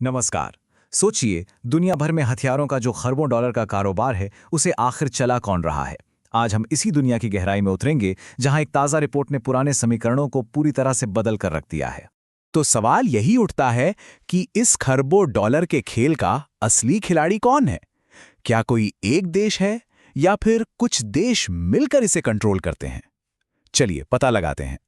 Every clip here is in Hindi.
नमस्कार। सोचिए, दुनिया भर में हथियारों का जो खरबों डॉलर का कारोबार है, उसे आखिर चला कौन रहा है। आज हम इसी दुनिया की गहराई में उतरेंगे, जहां एक ताज़ा रिपोर्ट ने पुराने समीकरणों को पूरी तरह से बदल कर रख दिया है। तो सवाल यही उठता है कि इस खरबों डॉलर के खेल का असली खिलाड़ी कौन है? क्या कोई एक देश है या फिर कुछ देश मिलकर इसे कंट्रोल करते हैं? चलिए पता लगाते हैं।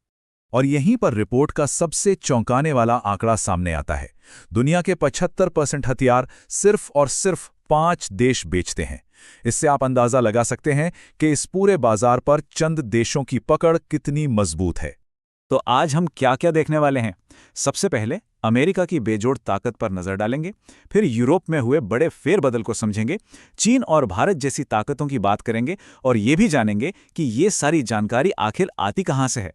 और यहीं पर रिपोर्ट का सबसे चौंकाने वाला आंकड़ा सामने आता है। दुनिया के 75% हथियार सिर्फ और सिर्फ 5 देश बेचते हैं। इससे आप अंदाजा लगा सकते हैं कि इस पूरे बाजार पर चंद देशों की पकड़ कितनी मजबूत है। तो आज हम क्या क्या देखने वाले हैं? सबसे पहले अमेरिका की बेजोड़ ताकत पर नजर डालेंगे, फिर यूरोप में हुए बड़े फेरबदल को समझेंगे, चीन और भारत जैसी ताकतों की बात करेंगे और ये भी जानेंगे कि ये सारी जानकारी आखिर आती कहां से है।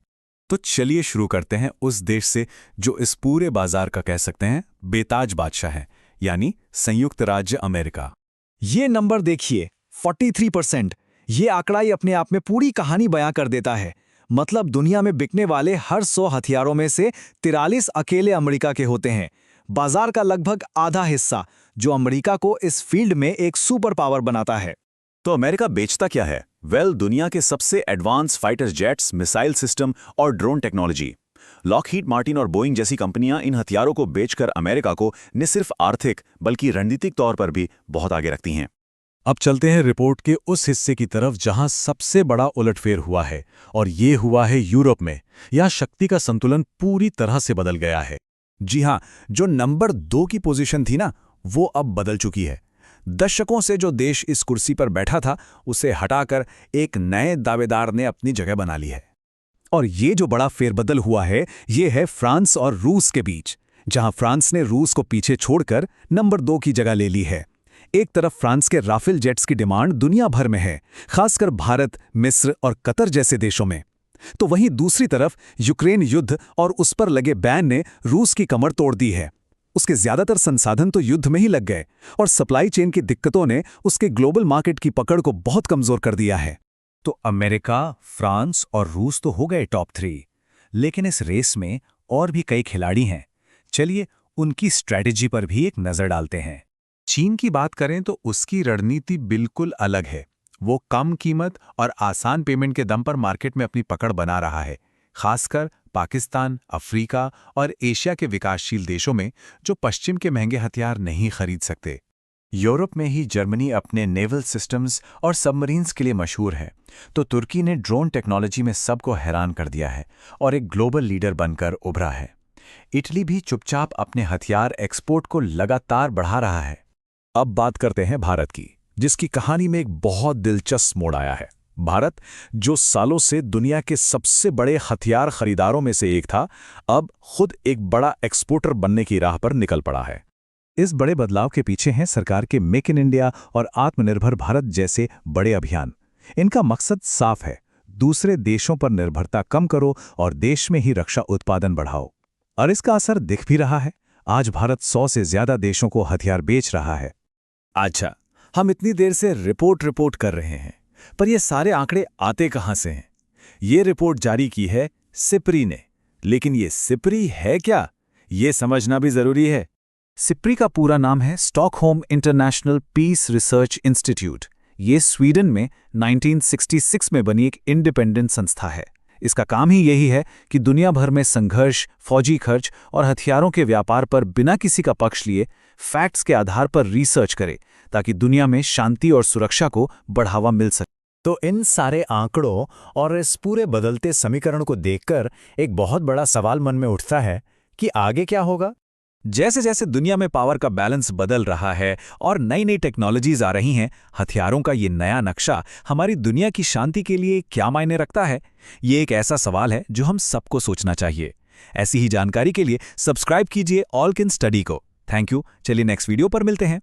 तो चलिए शुरू करते हैं उस देश से जो इस पूरे बाजार का कह सकते हैं बेताज बादशाह है, यानी संयुक्त राज्य अमेरिका। ये नंबर देखिए, 43%। ये आंकड़ा ही अपने आप में पूरी कहानी बयां कर देता है। मतलब दुनिया में बिकने वाले हर 100 हथियारों में से 43 अकेले अमेरिका के होते हैं। बाजार का लगभग आधा हिस्सा, जो अमेरिका को इस फील्ड में एक सुपर पावर बनाता है। तो अमेरिका बेचता क्या है? दुनिया के सबसे advance fighter jets, missile system और ड्रोन टेक्नोलॉजी। लॉकहीड मार्टिन और बोइंग जैसी कंपनियां इन हथियारों को बेचकर अमेरिका को न सिर्फ आर्थिक बल्कि रणनीतिक तौर पर भी बहुत आगे रखती हैं। अब चलते हैं रिपोर्ट के उस हिस्से की तरफ जहां सबसे बड़ा उलटफेर हुआ है, और ये हुआ है यूरोप में। यहां शक्ति का संतुलन पूरी तरह से बदल गया है। जी हां, जो नंबर 2 की पोजीशन थी ना, वो अब बदल चुकी है। दशकों से जो देश इस कुर्सी पर बैठा था, उसे हटाकर एक नए दावेदार ने अपनी जगह बना ली है। और ये जो बड़ा फेरबदल हुआ है, ये है फ्रांस और रूस के बीच, जहां फ्रांस ने रूस को पीछे छोड़कर नंबर 2 की जगह ले ली है। एक तरफ फ्रांस के राफेल जेट्स की डिमांड दुनिया भर में है, खासकर भारत, मिस्र और कतर जैसे देशों में। तो वहीं दूसरी तरफ यूक्रेन युद्ध और उस पर लगे बैन ने रूस की कमर तोड़ दी है। उसके ज्यादातर संसाधन तो युद्ध में ही लग गए, और सप्लाई चेन की दिक्कतों ने उसके ग्लोबल मार्केट की पकड़ को बहुत कमजोर कर दिया है। तो अमेरिका, फ्रांस और रूस तो हो गए टॉप 3, लेकिन इस रेस में और भी कई खिलाड़ी हैं। चलिए उनकी स्ट्रैटेजी पर भी एक नजर डालते हैं। चीन की बात करें तो उसकी रणनीति बिल्कुल अलग है। वो कम कीमत और आसान पेमेंट के दम पर मार्केट में अपनी पकड़ बना रहा है, खासकर पाकिस्तान, अफ्रीका और एशिया के विकासशील देशों में, जो पश्चिम के महंगे हथियार नहीं खरीद सकते। यूरोप में ही जर्मनी अपने नेवल सिस्टम्स और सबमरीन्स के लिए मशहूर है, तो तुर्की ने ड्रोन टेक्नोलॉजी में सबको हैरान कर दिया है और एक ग्लोबल लीडर बनकर उभरा है। इटली भी चुपचाप अपने हथियार एक्सपोर्ट को लगातार बढ़ा रहा है। अब बात करते हैं भारत की, जिसकी कहानी में एक बहुत दिलचस्प मोड़ आया है। भारत, जो सालों से दुनिया के सबसे बड़े हथियार खरीदारों में से एक था, अब खुद एक बड़ा एक्सपोर्टर बनने की राह पर निकल पड़ा है। इस बड़े बदलाव के पीछे हैं सरकार के मेक इन इंडिया और आत्मनिर्भर भारत जैसे बड़े अभियान। इनका मकसद साफ है, दूसरे देशों पर निर्भरता कम करो और देश में ही रक्षा उत्पादन बढ़ाओ। और इसका असर दिख भी रहा है। आज भारत 100 से ज्यादा देशों को हथियार बेच रहा है। अच्छा, हम इतनी देर से रिपोर्ट कर रहे हैं, पर ये सारे आंकड़े आते कहां से हैं? ये रिपोर्ट जारी की है सिप्री ने, लेकिन ये सिप्री है क्या, ये समझना भी जरूरी है। सिप्री का पूरा नाम है Stockholm International Peace Research Institute. ये स्वीडन में 1966 में बनी एक इंडिपेंडेंट संस्था है। इसका काम ही यही है कि दुनिया भर में संघर्ष, फौजी खर्च और हथियारों के व्यापार पर बिना किसी का पक्ष लिए फैक्ट्स के आधार पर रिसर्च करे, ताकि दुनिया में शांति और सुरक्षा को बढ़ावा मिल सके। तो इन सारे आंकड़ों और इस पूरे बदलते समीकरण को देखकर एक बहुत बड़ा सवाल मन में उठता है कि आगे क्या होगा। जैसे जैसे दुनिया में पावर का बैलेंस बदल रहा है और नई नई टेक्नोलॉजीज आ रही हैं, हथियारों का ये नया नक्शा हमारी दुनिया की शांति के लिए क्या मायने रखता है? ये एक ऐसा सवाल है जो हम सबको सोचना चाहिए। ऐसी ही जानकारी के लिए सब्सक्राइब कीजिए ऑल कैन स्टडी को। Thank you. चलिए नेक्स्ट वीडियो पर मिलते हैं।